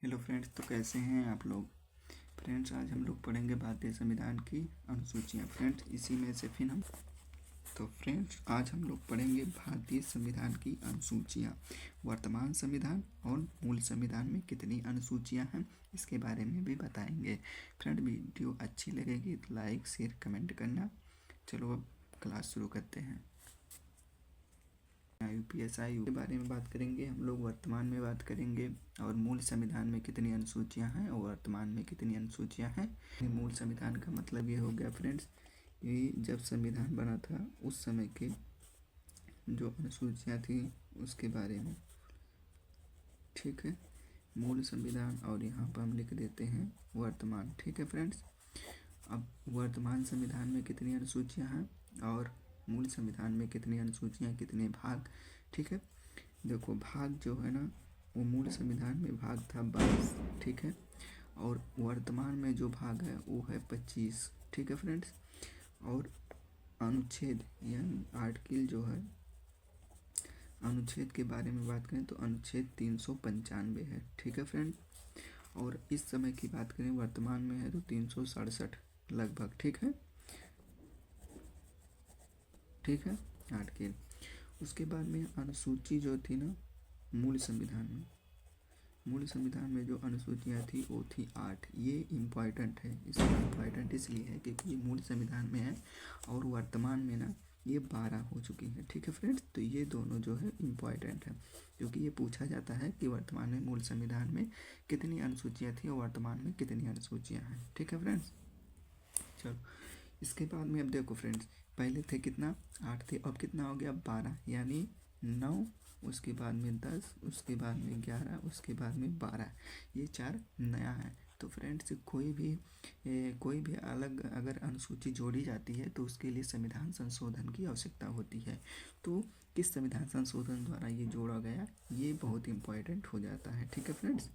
Hello friends, तो कैसे हैं आप लोग। फ्रेंड्स, आज हम लोग पढ़ेंगे भारतीय संविधान की अनुसूचियाँ। फ्रेंड्स, इसी में से फिर हम फ्रेंड्स आज हम लोग पढ़ेंगे भारतीय संविधान की अनुसूचियाँ। वर्तमान संविधान और मूल संविधान में कितनी अनुसूचियाँ हैं, इसके बारे में भी बताएंगे। फ्रेंड, वीडियो अच्छी लगेगी तो लाइक शेयर कमेंट करना। चलो अब क्लास शुरू करते हैं। यूपीएसआई के बारे में बात करेंगे हम लोग, वर्तमान में बात करेंगे, और मूल संविधान में कितनी अनुसूचियां हैं और वर्तमान में कितनी अनुसूचियां हैं। मूल संविधान का मतलब ये हो गया फ्रेंड्स, ये जब संविधान बना था उस समय के जो अनुसूचियां थी उसके बारे में। ठीक है, मूल संविधान, और यहाँ पर हम लिख देते हैं वर्तमान। ठीक है फ्रेंड्स, अब वर्तमान संविधान में कितनी अनुसूचियां हैं और मूल संविधान में कितनी अनुसूचियां, कितने भाग। ठीक है, देखो भाग जो है ना, वो मूल संविधान में भाग था 22। ठीक है, और वर्तमान में जो भाग है वो है 25। ठीक है फ्रेंड्स, और अनुच्छेद यानी आर्टिकल जो है, अनुच्छेद के बारे में बात करें तो अनुच्छेद 395 है। ठीक है फ्रेंड, और इस समय की बात करें वर्तमान में है तो 367 लगभग। ठीक है, ठीक है आर्टिकल। उसके बाद में अनुसूची जो थी ना मूल संविधान में जो अनुसूचियाँ थी वो थी 8। ये इम्पॉर्टेंट है, इसमें इम्पॉर्टेंट इसलिए है क्योंकि ये मूल संविधान में है और वर्तमान में ना ये 12 हो चुकी है। ठीक है फ्रेंड्स, तो ये दोनों जो है इम्पॉर्टेंट है क्योंकि ये पूछा जाता है कि वर्तमान में मूल संविधान में कितनी अनुसूचियाँ थी और वर्तमान में कितनी अनुसूचियाँ हैं। ठीक है फ्रेंड्स, चलो इसके बाद में अब देखो फ्रेंड्स, पहले थे कितना 8 थे, अब कितना हो गया 12, यानी 9, उसके बाद में 10, उसके बाद में 11, उसके बाद में 12, ये 4 नया है। तो फ्रेंड्स, कोई भी अलग अगर अनुसूची जोड़ी जाती है तो उसके लिए संविधान संशोधन की आवश्यकता होती है। तो किस संविधान संशोधन द्वारा ये जोड़ा गया, ये बहुत इम्पोर्टेंट हो जाता है। ठीक है फ्रेंड्स,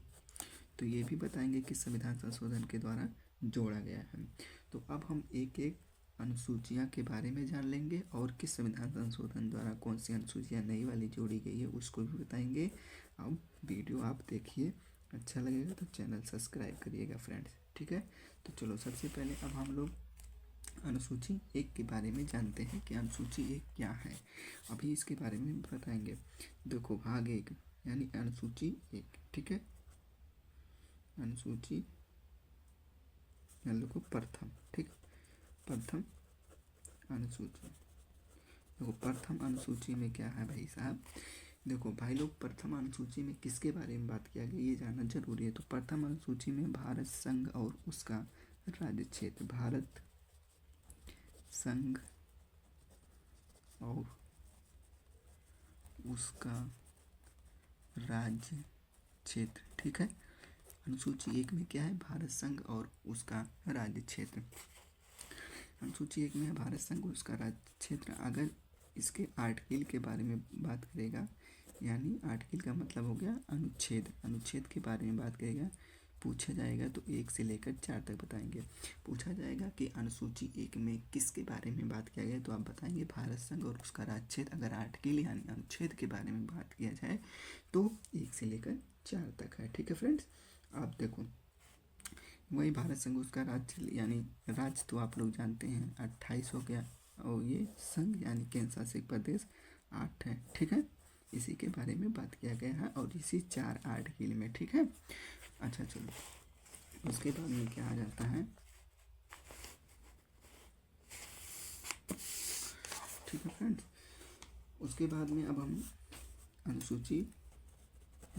तो ये भी बताएंगे किस संविधान संशोधन के द्वारा जोड़ा गया है। तो अब हम एक एक अनुसूचियाँ के बारे में जान लेंगे और किस संविधान संशोधन द्वारा कौन सी अनुसूचियाँ नई वाली जोड़ी गई है उसको भी बताएंगे। अब वीडियो आप देखिए, अच्छा लगेगा तो चैनल सब्सक्राइब करिएगा फ्रेंड्स। ठीक है, तो चलो सबसे पहले अब हम लोग अनुसूची 1 के बारे में जानते हैं कि अनुसूची 1 क्या है। अभी इसके बारे में बताएंगे। देखो भाग 1 यानी अनुसूची 1। ठीक है, अनुसूची देखो प्रथम। ठीक, प्रथम अनुसूची। देखो प्रथम अनुसूची में क्या है भाई साहब, देखो भाई लोग, प्रथम अनुसूची में किसके बारे में बात किया गया ये जानना जरूरी है। तो प्रथम अनुसूची में भारत संघ और उसका राज्य क्षेत्र, भारत संघ और उसका राज्य क्षेत्र। ठीक है, अनुसूची 1 में क्या है, भारत संघ और उसका राज्य क्षेत्र। अनुसूची 1 में है भारत संघ और उसका राज्य क्षेत्र। अगर इसके आर्टिकल के बारे में बात करेगा, यानी आर्टिकल का मतलब हो गया अनुच्छेद, अनुच्छेद के बारे में बात करेगा, पूछा जाएगा तो 1 से लेकर 4 तक बताएंगे। पूछा जाएगा कि अनुसूची 1 में किसके बारे में बात किया गया, तो आप बताएंगे भारत संघ और उसका राज्य क्षेत्र। अगर आर्टिकल यानी अनुच्छेद के बारे में बात किया जाए तो 1 से लेकर 4 तक है। ठीक है फ्रेंड्स, आप देखो वही भारत संघ उसका राज्य, यानी राज्य तो आप लोग जानते हैं 28 हो गया, और ये संघ यानी केंद्र शासित प्रदेश 8 है। ठीक है, इसी के बारे में बात किया गया है और इसी 4 आर्टिकल में। ठीक है, अच्छा चलो उसके बाद में क्या आ जाता है। ठीक है फ्रेंड्स, उसके बाद में अब हम अनुसूची,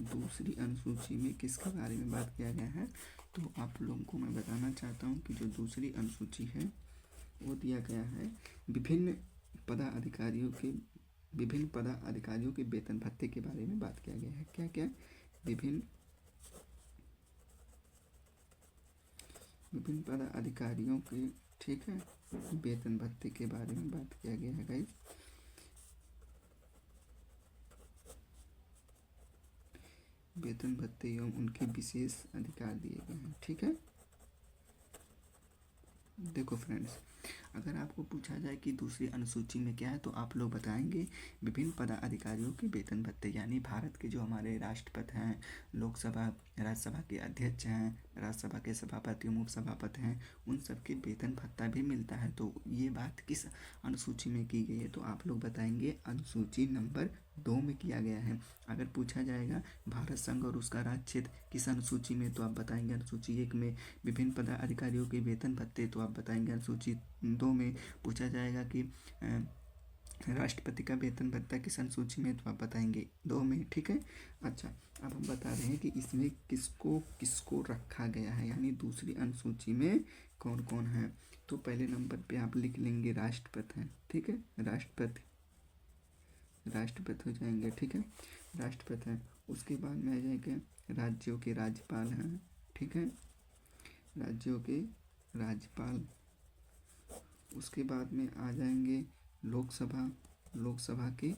दूसरी अनुसूची में किसके बारे में बात किया गया है, तो आप लोगों को मैं बताना चाहता हूँ कि जो दूसरी अनुसूची है वो दिया गया है विभिन्न पदाधिकारियों के वेतन भत्ते के बारे में बात किया गया है। क्या क्या, विभिन्न पदाधिकारियों के, ठीक है, वेतन भत्ते के बारे में बात किया गया है गाइस। वेतन भत्ते एवं उनके विशेष अधिकार दिए गए हैं। ठीक है, देखो फ्रेंड्स, अगर आपको पूछा जाए कि दूसरी अनुसूची में क्या है तो आप लोग बताएंगे विभिन्न पदाधिकारियों के वेतन भत्ते, यानी भारत के जो हमारे राष्ट्रपति हैं, लोकसभा राज्यसभा के अध्यक्ष हैं, राज्यसभा के सभापति एवं उपसभापति हैं, उन सबके वेतन भत्ता भी मिलता है। तो ये बात किस अनुसूची में की गई है तो आप लोग बताएंगे अनुसूची नंबर 2 में किया गया है। अगर पूछा जाएगा भारत संघ और उसका राज्य क्षेत्र किस अनुसूची में तो आप बताएंगे अनुसूची 1 में। विभिन्न पदाधिकारियों के वेतन भत्ते तो आप बताएंगे अनुसूची 2 में। पूछा जाएगा कि राष्ट्रपति का वेतन भत्ता किस अनुसूची में तो आप बताएंगे 2 में। ठीक है। अच्छा, अब हम बता रहे हैं कि इसमें किसको किसको रखा गया है, यानी दूसरी अनुसूची में कौन कौन है। तो पहले नंबर पे आप लिख लेंगे राष्ट्रपति हैं। ठीक है, राष्ट्रपति हो जाएंगे। ठीक है, राष्ट्रपति हैं। उसके बाद में आ जाएंगे राज्यों के राज्यपाल हैं। ठीक है, राज्यों के राज्यपाल। उसके बाद में आ जाएंगे लोकसभा के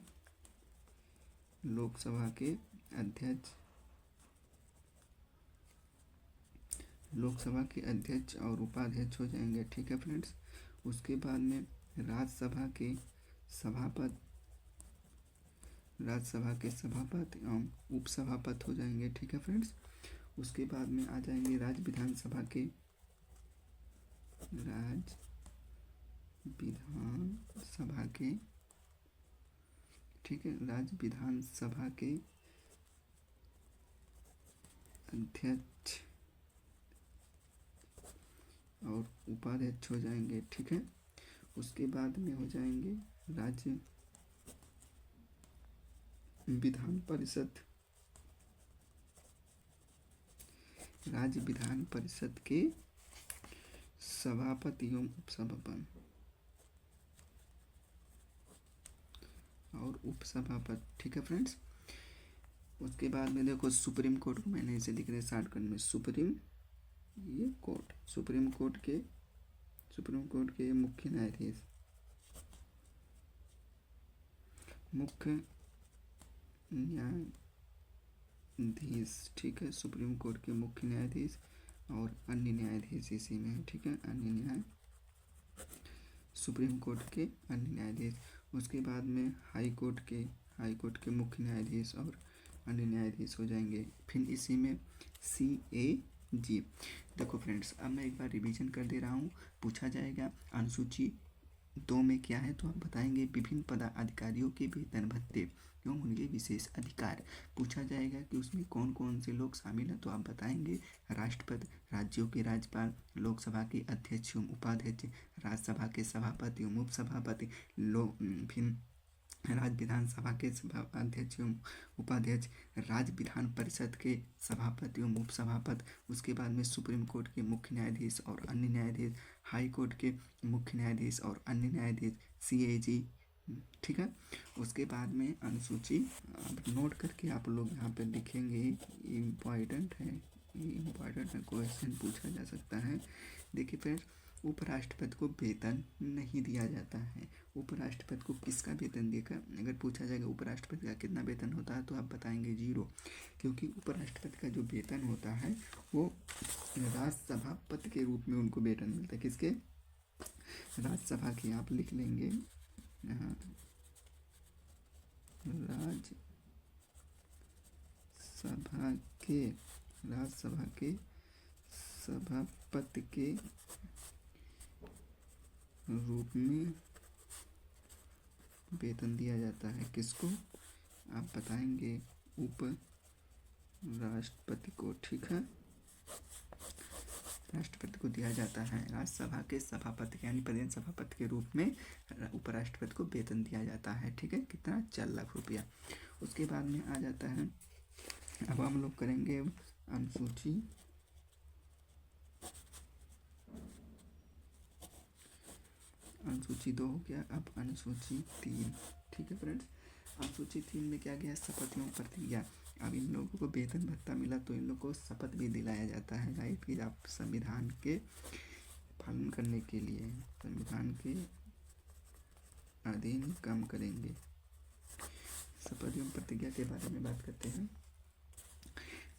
अध्यक्ष, लोकसभा के अध्यक्ष और उपाध्यक्ष हो जाएंगे। ठीक है फ्रेंड्स। उसके बाद में राज्यसभा के सभापति एवं उपसभापति हो जाएंगे। ठीक है फ्रेंड्स। उसके बाद में आ जाएंगे राज्य विधानसभा के ठीक है, राज्य विधानसभा के अध्यक्ष और उपाध्यक्ष हो जाएंगे। ठीक है। उसके बाद में हो जाएंगे राज्य विधान परिषद के सभापति एवं उपसभापति। ठीक है फ्रेंड्स। उसके बाद में देखो सुप्रीम कोर्ट को मैंने इसे लिख रहे शॉर्टकट में सुप्रीम कोर्ट के मुख्य न्यायाधीश। ठीक है, सुप्रीम कोर्ट के मुख्य न्यायाधीश और अन्य न्यायाधीश इसी में है। ठीक है, सुप्रीम कोर्ट के अन्य न्यायाधीश। उसके बाद में हाई कोर्ट के मुख्य न्यायाधीश और अन्य न्यायाधीश हो जाएंगे। फिर इसी में CAG। देखो फ्रेंड्स, अब मैं एक बार रिवीजन कर दे रहा हूँ। पूछा जाएगा अनुसूची 2 में क्या है तो आप बताएंगे विभिन्न पदाधिकारियों के वेतन भत्ते एवं उनके विशेष अधिकार। पूछा जाएगा कि उसमें कौन कौन से लोग शामिल हैं तो आप बताएंगे राष्ट्रपति, राज्यों के राज्यपाल, लोकसभा के अध्यक्ष एवं उपाध्यक्ष, राज्यसभा के सभापति एवं उपसभापति, फिर राज्य विधानसभा के अध्यक्ष एवं उपाध्यक्ष, राज्य विधान परिषद के सभापति एवं उपसभापति। उसके बाद में सुप्रीम कोर्ट के मुख्य न्यायाधीश और अन्य न्यायाधीश, हाई कोर्ट के मुख्य न्यायाधीश और अन्य न्यायाधीश, CAG। ठीक है। उसके बाद में अनुसूची आप नोट करके आप लोग यहाँ पे लिखेंगे। इम्पॉर्टेंट है, क्वेश्चन पूछा जा सकता है। देखिए फ्रेंड्स, उपराष्ट्रपति को वेतन नहीं दिया जाता है। उपराष्ट्रपति को किसका वेतन देकर अगर पूछा जाएगा उपराष्ट्रपति का कितना वेतन होता है तो आप बताएंगे 0, क्योंकि उपराष्ट्रपति का जो वेतन होता है वो राज्यसभापति के रूप में उनको वेतन मिलता है। किसके? राज्यसभा के। आप लिख लेंगे राज्यसभा के सभापति के रूप में वेतन दिया जाता है। किसको? आप बताएंगे उपराष्ट्रपति को। ठीक है, राष्ट्रपति को दिया जाता है। राज्यसभा के सभापति यानी प्रधान सभापति के रूप में उपराष्ट्रपति को वेतन दिया जाता है। ठीक है, कितना? 4 लाख रुपया। उसके बाद में आ जाता है, अब हम लोग करेंगे अनुसूची अनुसूची 2 हो गया। अब अनुसूची 3। ठीक है फ्रेंड्स, अनुसूची 3 में क्या गया? शपथ एवं प्रतिज्ञा। अब इन लोगों को वेतन भत्ता मिला तो इन लोगों को शपथ भी दिलाया जाता है, राइट, कि आप संविधान के पालन करने के लिए संविधान के अधीन काम करेंगे। शपथ एवं प्रतिज्ञा के बारे में बात करते हैं।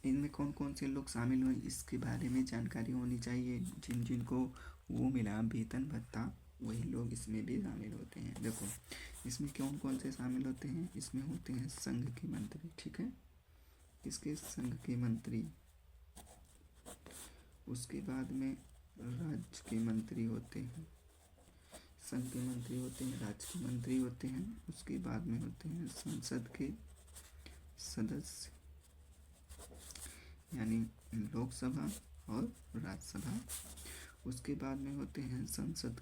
इनमें कौन कौन से लोग शामिल हुए इसके बारे में जानकारी होनी चाहिए। जिनको वो मिला वेतन भत्ता वही लोग इसमें भी शामिल होते हैं। देखो इसमें कौन कौन से शामिल होते हैं, इसमें होते हैं संघ के मंत्री, ठीक है, इसके संघ के मंत्री, उसके बाद में राज्य के मंत्री होते हैं, संघ के मंत्री होते हैं, राज्य के मंत्री होते हैं, उसके बाद में होते हैं संसद के सदस्य यानी लोकसभा और राज्यसभा, उसके बाद में होते हैं संसद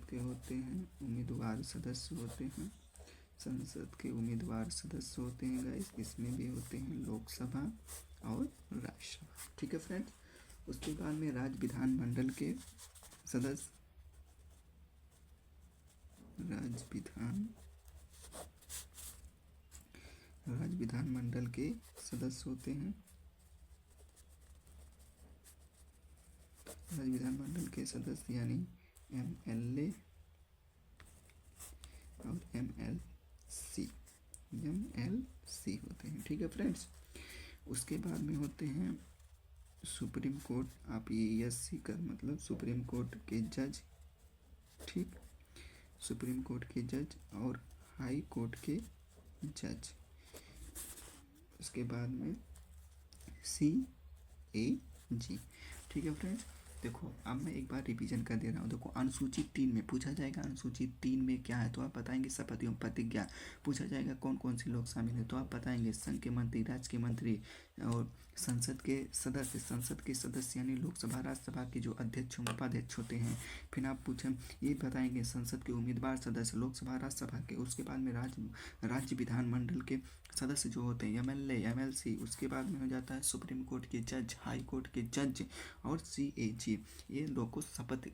के होते हैं उम्मीदवार सदस्य होते हैं, संसद के उम्मीदवार सदस्य होते हैं गाइस, इसमें भी होते हैं लोकसभा और राज्यसभा, ठीक है फ्रेंड्स। उसके बाद में राज्य विधानमंडल के सदस्य, राज्य विधानमंडल के सदस्य होते हैं, राज्य विधानमंडल के सदस्य यानी एमएलए और एमएलसी होते हैं, ठीक है फ्रेंड्स। उसके बाद में होते हैं सुप्रीम कोर्ट, आप ये एससी का मतलब सुप्रीम कोर्ट के जज, ठीक, सुप्रीम कोर्ट के जज और हाई कोर्ट के जज। उसके बाद में CAG, ठीक है फ्रेंड्स। देखो अब मैं एक बार रिवीजन कर दे रहा हूँ। देखो अनुसूचित 3 में पूछा जाएगा, अनुसूचित 3 में क्या है तो आप बताएंगे शपथ एवं प्रतिज्ञा। पूछा जाएगा कौन कौन से लोग शामिल हैं तो आप बताएंगे संघ के मंत्री, राज्य के मंत्री और संसद के सदस्य। संसद के सदस्य यानी लोकसभा राज्यसभा के जो अध्यक्ष उपाध्यक्ष होते हैं। फिर आप पूछें ये बताएंगे संसद के उम्मीदवार सदस्य लोकसभा राज्यसभा के। उसके बाद में राज्य विधानमंडल के सदस्य जो होते हैं एमएलए एमएलसी। उसके बाद में हो जाता है सुप्रीम कोर्ट के जज, हाई कोर्ट के जज और CAG। ये लोग को शपथ